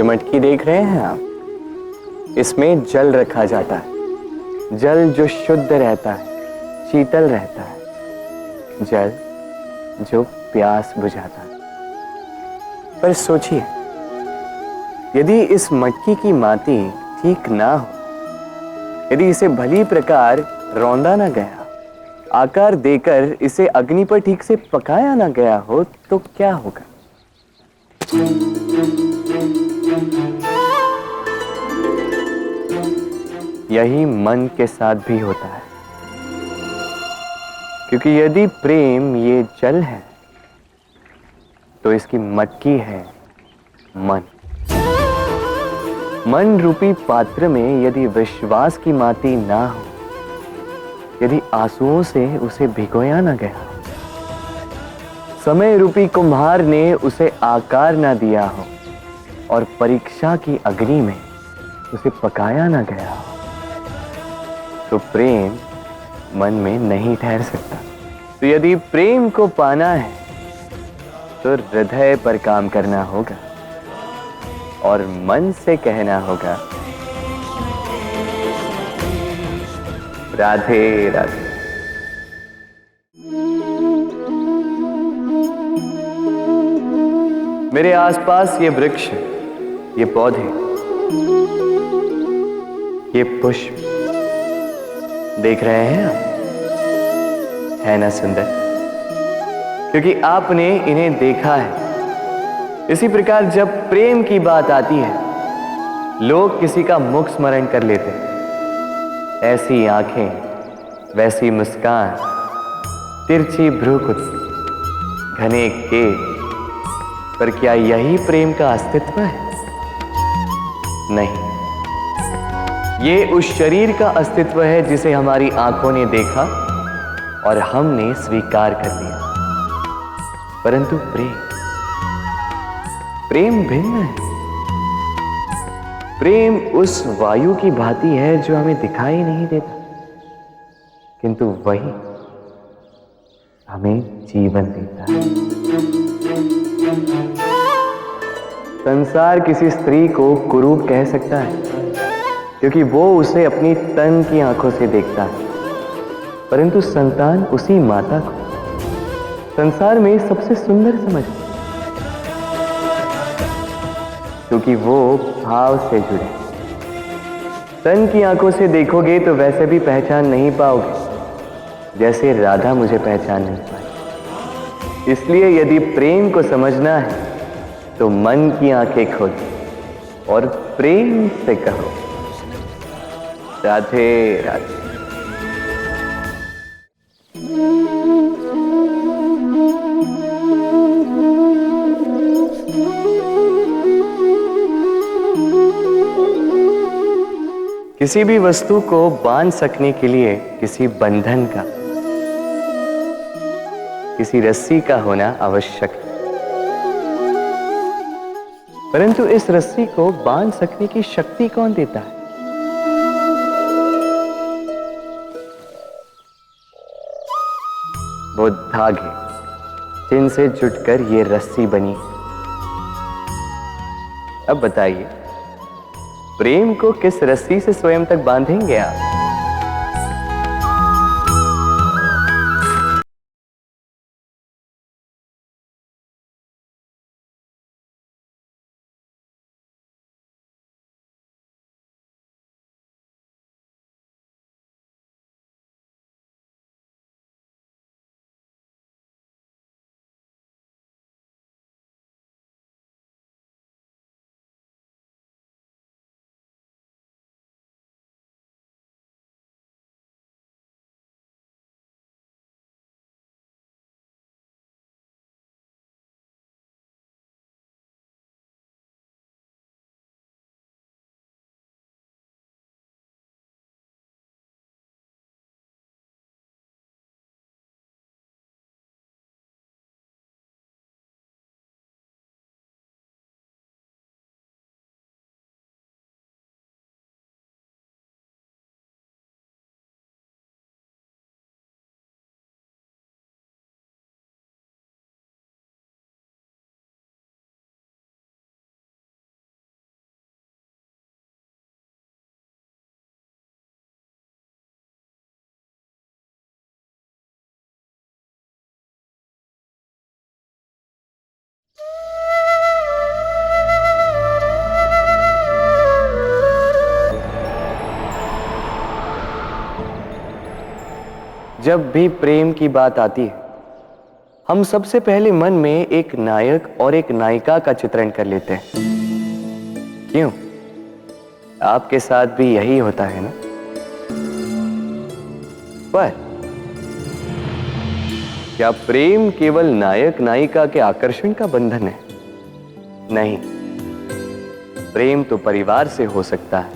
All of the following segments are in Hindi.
मटकी देख रहे हैं आप, इसमें जल रखा जाता है। जल जो शुद्ध रहता है, शीतल रहता है, जल जो प्यास बुझाता है। पर सोचिए, यदि इस मटकी की माटी ठीक ना हो, यदि इसे भली प्रकार रौंदा ना गया, आकार देकर इसे अग्नि पर ठीक से पकाया ना गया हो, तो क्या होगा? यही मन के साथ भी होता है, क्योंकि यदि प्रेम ये जल है, तो इसकी मटकी है मन। मन रूपी पात्र में यदि विश्वास की माटी ना हो, यदि आंसुओं से उसे भिगोया ना गया, समय रूपी कुम्हार ने उसे आकार ना दिया हो और परीक्षा की अग्नि में उसे पकाया ना गया हो, तो प्रेम मन में नहीं ठहर सकता। तो यदि प्रेम को पाना है, तो हृदय पर काम करना होगा और मन से कहना होगा, राधे राधे। मेरे आसपास ये वृक्ष, ये पौधे, ये पुष्प देख रहे हैं आप? है ना सुंदर? क्योंकि आपने इन्हें देखा है। इसी प्रकार जब प्रेम की बात आती है, लोग किसी का मुख स्मरण कर लेते हैं। ऐसी आंखें, वैसी मुस्कान, तिरछी भ्रूकुटी, घने केश, पर क्या यही प्रेम का अस्तित्व है? नहीं, ये उस शरीर का अस्तित्व है जिसे हमारी आंखों ने देखा और हमने स्वीकार कर लिया। परंतु प्रेम भिन्न है। प्रेम उस वायु की भांति है जो हमें दिखाई नहीं देता, किंतु वही हमें जीवन देता है। संसार किसी स्त्री को कुरूप कह सकता है, क्योंकि वो उसे अपनी तन की आंखों से देखता है, परंतु संतान उसी माता को संसार में सबसे सुंदर समझती, क्योंकि वो भाव से जुड़े। तन की आंखों से देखोगे तो वैसे भी पहचान नहीं पाओगे, जैसे राधा मुझे पहचान नहीं पाई। इसलिए यदि प्रेम को समझना है, तो मन की आंखें खोलो और प्रेम से कहो, राधे राधे। किसी भी वस्तु को बांध सकने के लिए किसी बंधन का, किसी रस्सी का होना आवश्यक है। परंतु इस रस्सी को बांध सकने की शक्ति कौन देता है? वो धागे जिनसे जुटकर ये रस्सी बनी। अब बताइए, प्रेम को किस रस्सी से स्वयं तक बांधेंगे आप? जब भी प्रेम की बात आती है, हम सबसे पहले मन में एक नायक और एक नायिका का चित्रण कर लेते हैं। क्यों? आपके साथ भी यही होता है ना? पर क्या प्रेम केवल नायक नायिका के आकर्षण का बंधन है? नहीं, प्रेम तो परिवार से हो सकता है,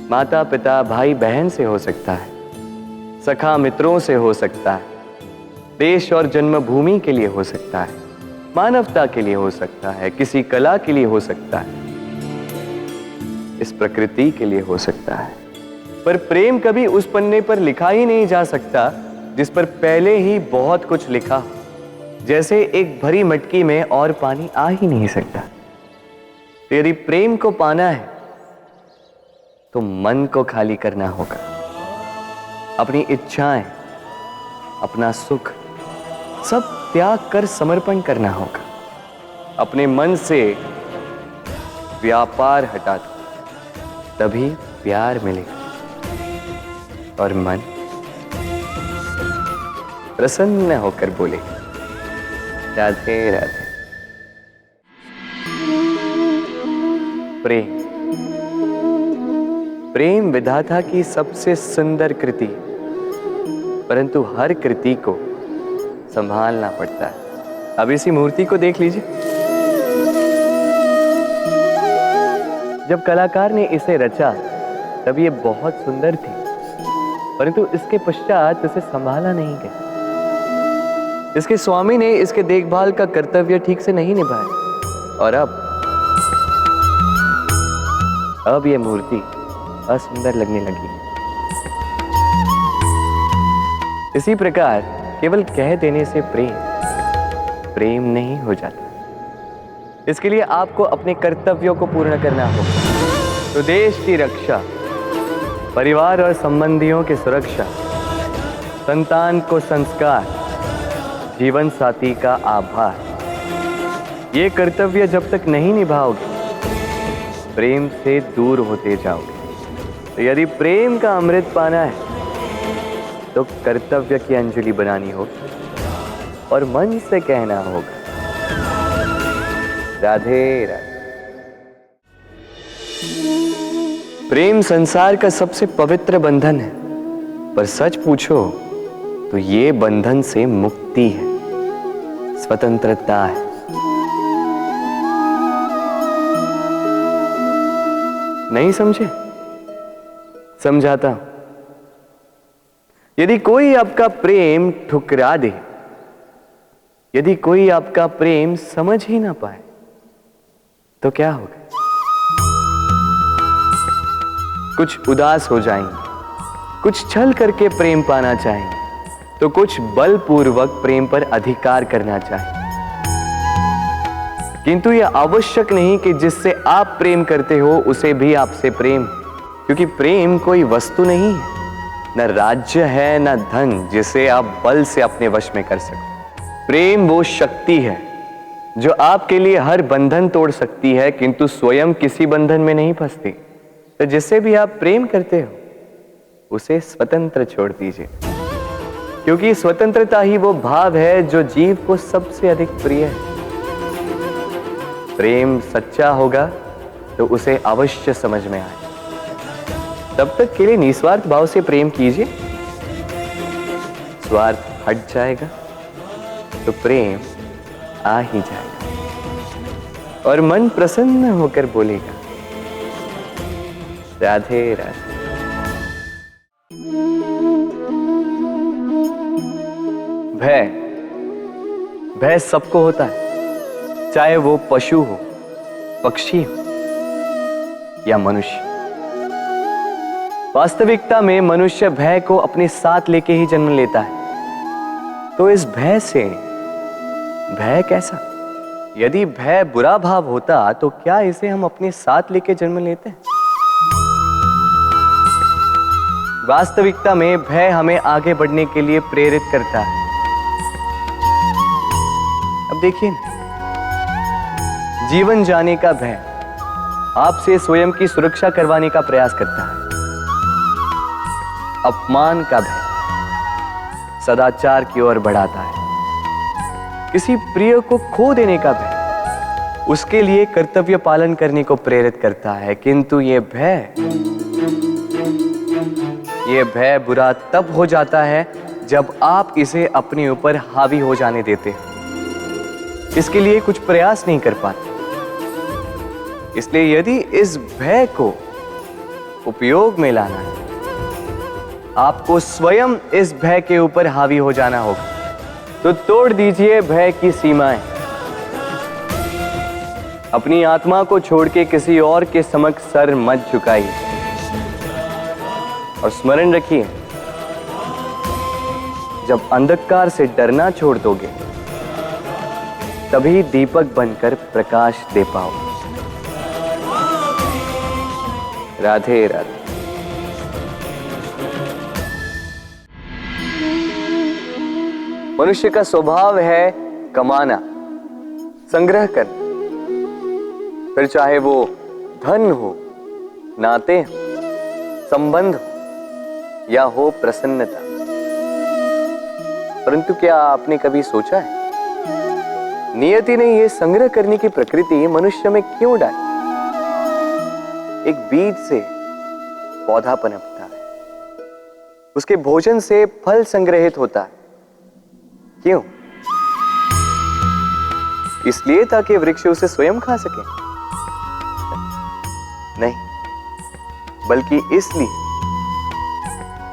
माता पिता भाई बहन से हो सकता है, सखा मित्रों से हो सकता है, देश और जन्मभूमि के लिए हो सकता है, मानवता के लिए हो सकता है, किसी कला के लिए हो सकता है, इस प्रकृति के लिए हो सकता है। पर प्रेम कभी उस पन्ने पर लिखा ही नहीं जा सकता जिस पर पहले ही बहुत कुछ लिखा हो। जैसे एक भरी मटकी में और पानी आ ही नहीं सकता। तो यदि प्रेम को पाना है तो मन को खाली करना होगा। अपनी इच्छाएं, अपना सुख सब त्याग कर समर्पण करना होगा। अपने मन से व्यापार हटा दो, तभी प्यार मिलेगा और मन प्रसन्न होकर बोले, राधे राधे। प्रेम प्रेम विधाता की सबसे सुंदर कृति, परंतु हर कृति को संभालना पड़ता है। अब इसी मूर्ति को देख लीजिए। जब कलाकार ने इसे रचा तब ये बहुत सुंदर थी, परंतु इसके पश्चात इसे संभाला नहीं गया। इसके स्वामी ने इसके देखभाल का कर्तव्य ठीक से नहीं निभाया और अब यह मूर्ति असुंदर लगने लगी। इसी प्रकार केवल कह देने से प्रेम नहीं हो जाता। इसके लिए आपको अपने कर्तव्यों को पूर्ण करना होगा। तो देश की रक्षा, परिवार और संबंधियों की सुरक्षा, संतान को संस्कार, जीवन साथी का आभार, ये कर्तव्य जब तक नहीं निभाओगे प्रेम से दूर होते जाओगे। तो यदि प्रेम का अमृत पाना है तो कर्तव्य की अंजलि बनानी होगी और मन से कहना होगा, राधे राधे। प्रेम संसार का सबसे पवित्र बंधन है, पर सच पूछो तो ये बंधन से मुक्ति है, स्वतंत्रता है। नहीं समझे? समझाता हूं। यदि कोई आपका प्रेम ठुकरा दे, यदि कोई आपका प्रेम समझ ही ना पाए, तो क्या होगा? कुछ उदास हो जाएंगे, कुछ छल करके प्रेम पाना चाहेंगे, तो कुछ बलपूर्वक प्रेम पर अधिकार करना चाहेंगे। किंतु यह आवश्यक नहीं कि जिससे आप प्रेम करते हो उसे भी आपसे प्रेम, क्योंकि प्रेम कोई वस्तु नहीं है, न राज्य है न धन जिसे आप बल से अपने वश में कर सको। प्रेम वो शक्ति है जो आपके लिए हर बंधन तोड़ सकती है, किंतु स्वयं किसी बंधन में नहीं फंसती। तो जिससे भी आप प्रेम करते हो उसे स्वतंत्र छोड़ दीजिए, क्योंकि स्वतंत्रता ही वो भाव है जो जीव को सबसे अधिक प्रिय है। प्रेम सच्चा होगा तो उसे अवश्य समझ में आए। तब तक के लिए निस्वार्थ भाव से प्रेम कीजिए। स्वार्थ हट जाएगा तो प्रेम आ ही जाएगा और मन प्रसन्न होकर बोलेगा, राधे राधे। भय सबको होता है, चाहे वो पशु हो, पक्षी हो या मनुष्य। वास्तविकता में मनुष्य भय को अपने साथ लेके ही जन्म लेता है। तो इस भय से भय कैसा? यदि भय बुरा भाव होता तो क्या इसे हम अपने साथ लेके जन्म लेते हैं? वास्तविकता में भय हमें आगे बढ़ने के लिए प्रेरित करता है। अब देखिए, जीवन जाने का भय आपसे स्वयं की सुरक्षा करवाने का प्रयास करता है। अपमान का भय सदाचार की ओर बढ़ाता है। किसी प्रिय को खो देने का भय उसके लिए कर्तव्य पालन करने को प्रेरित करता है, किंतु ये भय बुरा तब हो जाता है जब आप इसे अपने ऊपर हावी हो जाने देते हैं, इसके लिए कुछ प्रयास नहीं कर पाते। इसलिए यदि इस भय को उपयोग में लाना है, आपको स्वयं इस भय के ऊपर हावी हो जाना होगा। तो तोड़ दीजिए भय की सीमाएं। अपनी आत्मा को छोड़ के किसी और के समक्ष सर मत झुकाइए और स्मरण रखिए, जब अंधकार से डरना छोड़ दोगे तभी दीपक बनकर प्रकाश दे पाओगे। राधे राधे। मनुष्य का स्वभाव है कमाना, संग्रह करना, फिर चाहे वो धन हो, नाते हो, संबंध हो या हो प्रसन्नता। परंतु क्या आपने कभी सोचा है, नियति ने यह संग्रह करने की प्रकृति मनुष्य में क्यों डाली? एक बीज से पौधा पनपता है, उसके भोजन से फल संग्रहित होता है। क्यों? इसलिए ताकि वृक्ष उसे स्वयं खा सके? नहीं, बल्कि इसलिए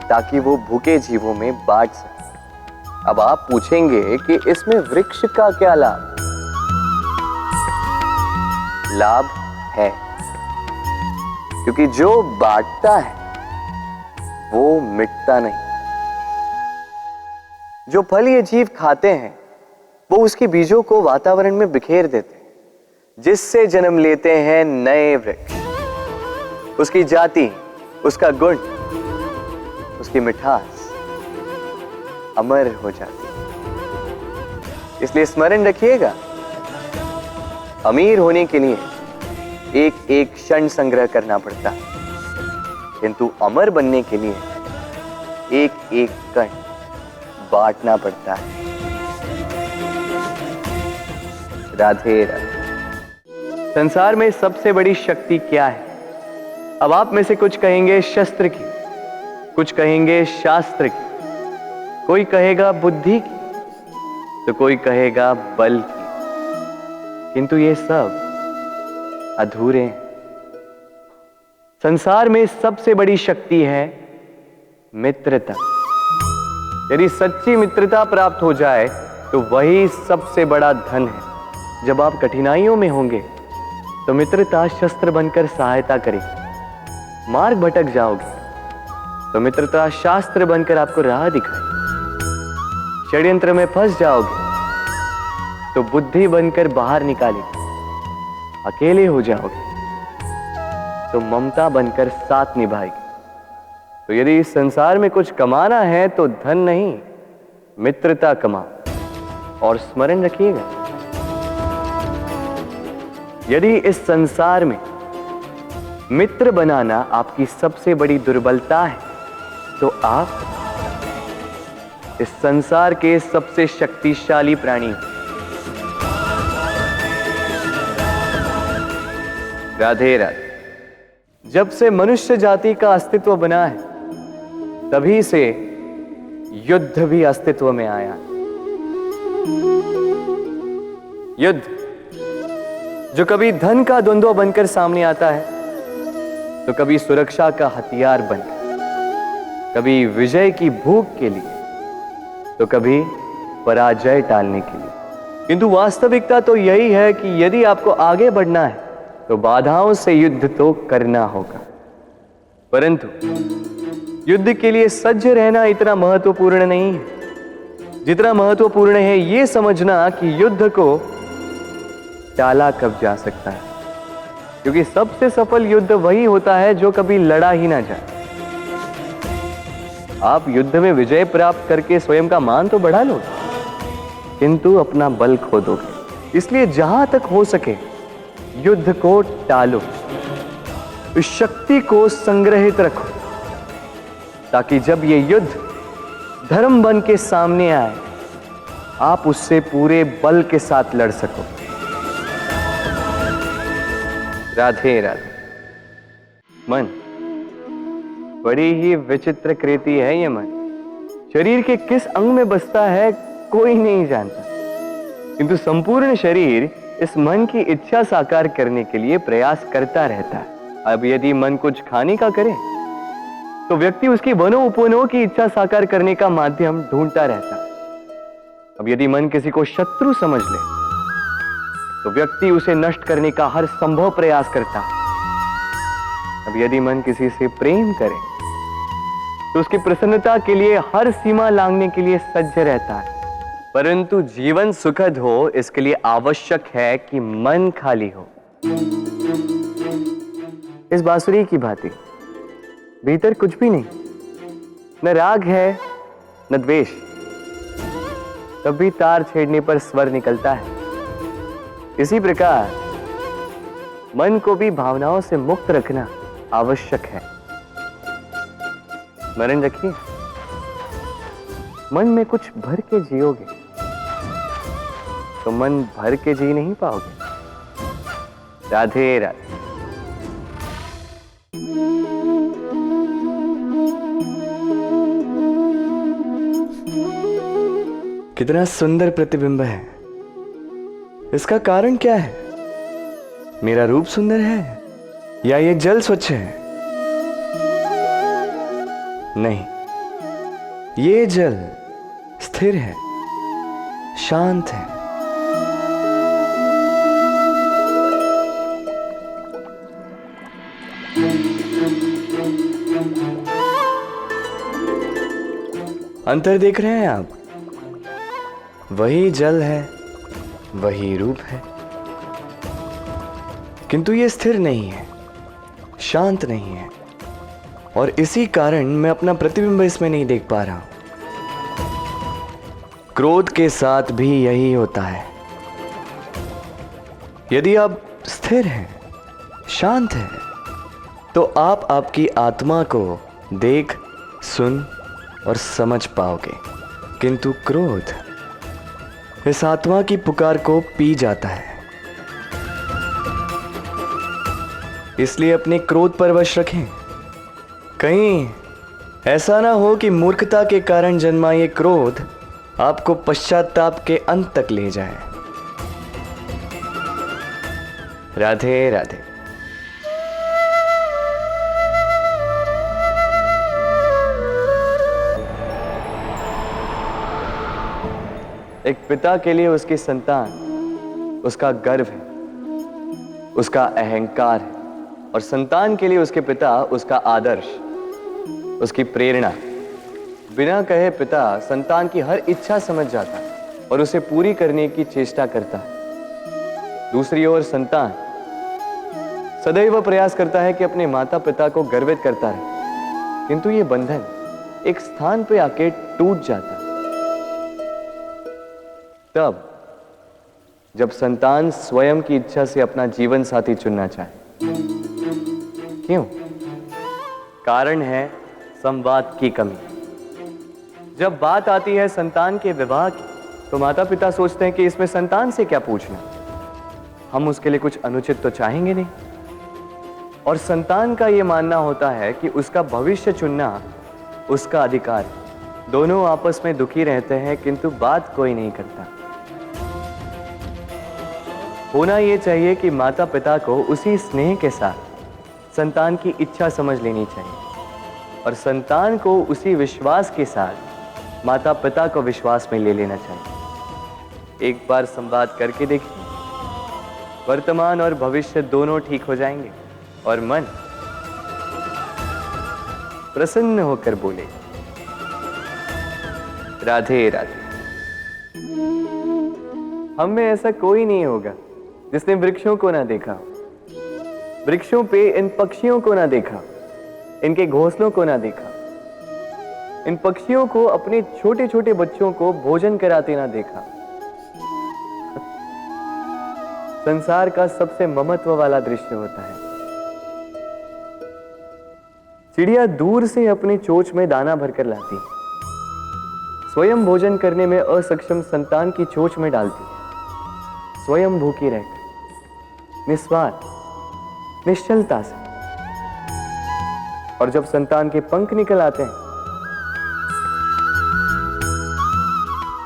ताकि वो भूखे जीवों में बांट सके। अब आप पूछेंगे कि इसमें वृक्ष का क्या लाभ? लाभ है, क्योंकि जो बांटता है वो मिटता नहीं। जो फल ये जीव खाते हैं वो उसके बीजों को वातावरण में बिखेर देते हैं, जिससे जन्म लेते हैं नए वृक्ष। उसकी जाति, उसका गुण, उसकी मिठास अमर हो जाती है। इसलिए स्मरण रखिएगा, अमीर होने के लिए एक एक क्षण संग्रह करना पड़ता है, किंतु अमर बनने के लिए एक एक कण बांटना पड़ता है। राधे राधे। संसार में सबसे बड़ी शक्ति क्या है? अब आप में से कुछ कहेंगे शस्त्र की, कुछ कहेंगे शास्त्र की, कोई कहेगा बुद्धि की, तो कोई कहेगा बल की, किंतु ये सब अधूरे हैं। संसार में सबसे बड़ी शक्ति है मित्रता। यदि सच्ची मित्रता प्राप्त हो जाए तो वही सबसे बड़ा धन है। जब आप कठिनाइयों में होंगे तो मित्रता शस्त्र बनकर सहायता करेगी। मार्ग भटक जाओगे तो मित्रता शास्त्र बनकर आपको राह दिखाए। षड्यंत्र में फंस जाओगे तो बुद्धि बनकर बाहर निकालेगी। अकेले हो जाओगे तो ममता बनकर साथ निभाएगी। तो यदि इस संसार में कुछ कमाना है तो धन नहीं, मित्रता कमाओ। और स्मरण रखिएगा, यदि इस संसार में मित्र बनाना आपकी सबसे बड़ी दुर्बलता है तो आप इस संसार के सबसे शक्तिशाली प्राणी हो। राधे राधे। जब से मनुष्य जाति का अस्तित्व बना है तभी से युद्ध भी अस्तित्व में आया। युद्ध जो कभी धन का द्वंद्व बनकर सामने आता है, तो कभी सुरक्षा का हथियार बनकर, कभी विजय की भूख के लिए, तो कभी पराजय टालने के लिए। किंतु वास्तविकता तो यही है कि यदि आपको आगे बढ़ना है तो बाधाओं से युद्ध तो करना होगा। परंतु युद्ध के लिए सज्ज रहना इतना महत्वपूर्ण नहीं है जितना महत्वपूर्ण है यह समझना कि युद्ध को टाला कब जा सकता है। क्योंकि सबसे सफल युद्ध वही होता है जो कभी लड़ा ही ना जाए। आप युद्ध में विजय प्राप्त करके स्वयं का मान तो बढ़ा लोगे, किंतु अपना बल खो दोगे। इसलिए जहां तक हो सके युद्ध को टालो, इस शक्ति को संग्रहित रखो, ताकि जब ये युद्ध धर्म बन के सामने आए, आप उससे पूरे बल के साथ लड़ सको। राधे राधे। मन बड़ी ही विचित्र कृति है ये मन। शरीर के किस अंग में बसता है कोई नहीं जानता, किंतु संपूर्ण शरीर इस मन की इच्छा साकार करने के लिए प्रयास करता रहता है। अब यदि मन कुछ खाने का करे तो व्यक्ति उसकी वनो उपवनों की इच्छा साकार करने का माध्यम ढूंढता रहता है। अब यदि मन किसी को शत्रु समझ ले तो व्यक्ति उसे नष्ट करने का हर संभव प्रयास करता है। अब यदि मन किसी से प्रेम करे तो उसकी प्रसन्नता के लिए हर सीमा लांघने के लिए सज्ज रहता है। परंतु जीवन सुखद हो इसके लिए आवश्यक है कि मन खाली हो। इस बांसुरी की भांति भीतर कुछ भी नहीं, न राग है न द्वेष, तब भी तार छेड़ने पर स्वर निकलता है। इसी प्रकार मन को भी भावनाओं से मुक्त रखना आवश्यक है। स्मरण रखिए, मन में कुछ भर के जियोगे तो मन भर के जी नहीं पाओगे। राधे राधे। कितना सुंदर प्रतिबिंब है। इसका कारण क्या है? मेरा रूप सुंदर है या ये जल स्वच्छ है? नहीं, ये जल स्थिर है, शांत है। अंतर देख रहे हैं आप? वही जल है, वही रूप है, किंतु ये स्थिर नहीं है, शांत नहीं है, और इसी कारण मैं अपना प्रतिबिंब इसमें नहीं देख पा रहा हूं। क्रोध के साथ भी यही होता है। यदि आप स्थिर हैं, शांत हैं, तो आप आपकी आत्मा को देख, सुन और समझ पाओगे, किंतु क्रोध इस आत्मा की पुकार को पी जाता है। इसलिए अपने क्रोध पर वश रखें। कहीं ऐसा ना हो कि मूर्खता के कारण जन्मा ये क्रोध आपको पश्चाताप के अंत तक ले जाए। राधे राधे। एक पिता के लिए उसकी संतान उसका गर्व है, उसका अहंकार है, और संतान के लिए उसके पिता उसका आदर्श, उसकी प्रेरणा। बिना कहे पिता संतान की हर इच्छा समझ जाता है और उसे पूरी करने की चेष्टा करता है। दूसरी ओर संतान सदैव प्रयास करता है कि अपने माता पिता को गर्वित करता रहे, किंतु ये बंधन एक स्थान पे आके टूट जाता है। तब जब संतान स्वयं की इच्छा से अपना जीवन साथी चुनना चाहे। क्यों? कारण है संवाद की कमी। जब बात आती है संतान के विवाह की तो माता पिता सोचते हैं कि इसमें संतान से क्या पूछना, हम उसके लिए कुछ अनुचित तो चाहेंगे नहीं। और संतान का यह मानना होता है कि उसका भविष्य चुनना उसका अधिकार है। दोनों आपस में दुखी रहते हैं, किंतु बात कोई नहीं करता। होना यह चाहिए कि माता पिता को उसी स्नेह के साथ संतान की इच्छा समझ लेनी चाहिए और संतान को उसी विश्वास के साथ माता पिता को विश्वास में ले लेना चाहिए। एक बार संवाद करके देखिए, वर्तमान और भविष्य दोनों ठीक हो जाएंगे और मन प्रसन्न होकर बोले राधे राधे। हम में ऐसा कोई नहीं होगा जिसने वृक्षों को ना देखा, वृक्षों पे इन पक्षियों को ना देखा, इनके घोंसलों को ना देखा, इन पक्षियों को अपने छोटे छोटे बच्चों को भोजन कराते ना देखा। संसार का सबसे ममत्व वाला दृश्य होता है। चिड़िया दूर से अपने चोंच में दाना भरकर लाती, स्वयं भोजन करने में असक्षम संतान की चोंच में डालती है, स्वयं भूखी रहकर निस्वार्थ निश्चलता से। और जब संतान के पंख निकल आते हैं,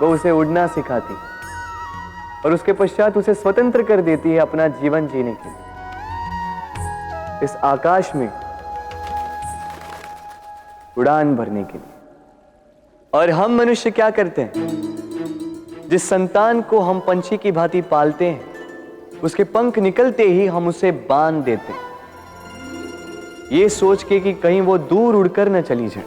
वो उसे उड़ना सिखाती और उसके पश्चात उसे स्वतंत्र कर देती है अपना जीवन जीने के लिए, इस आकाश में उड़ान भरने के लिए। और हम मनुष्य क्या करते हैं? जिस संतान को हम पंछी की भांति पालते हैं, उसके पंख निकलते ही हम उसे बांध देते हैं, ये सोच के कि कहीं वो दूर उड़कर न चली जाए।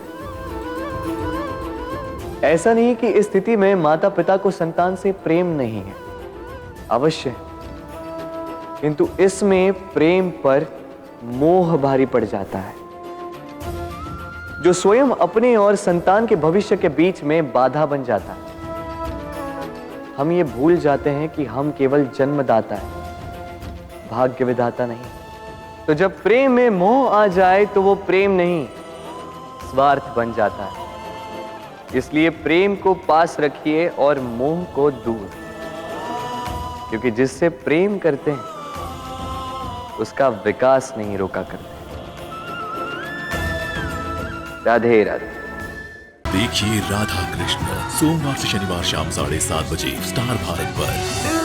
ऐसा नहीं कि इस स्थिति में माता पिता को संतान से प्रेम नहीं है, अवश्य, किंतु इसमें प्रेम पर मोह भारी पड़ जाता है, जो स्वयं अपने और संतान के भविष्य के बीच में बाधा बन जाता है। हम ये भूल जाते हैं कि हम केवल जन्मदाता हैं, भाग्य विधाता नहीं। तो जब प्रेम में मोह आ जाए तो वो प्रेम नहीं, स्वार्थ बन जाता है। इसलिए प्रेम को पास रखिए और मोह को दूर, क्योंकि जिससे प्रेम करते हैं उसका विकास नहीं रोका करते। राधे राधे। देखिए राधा कृष्ण सोमवार से शनिवार शाम 7:30 बजे स्टार भारत पर।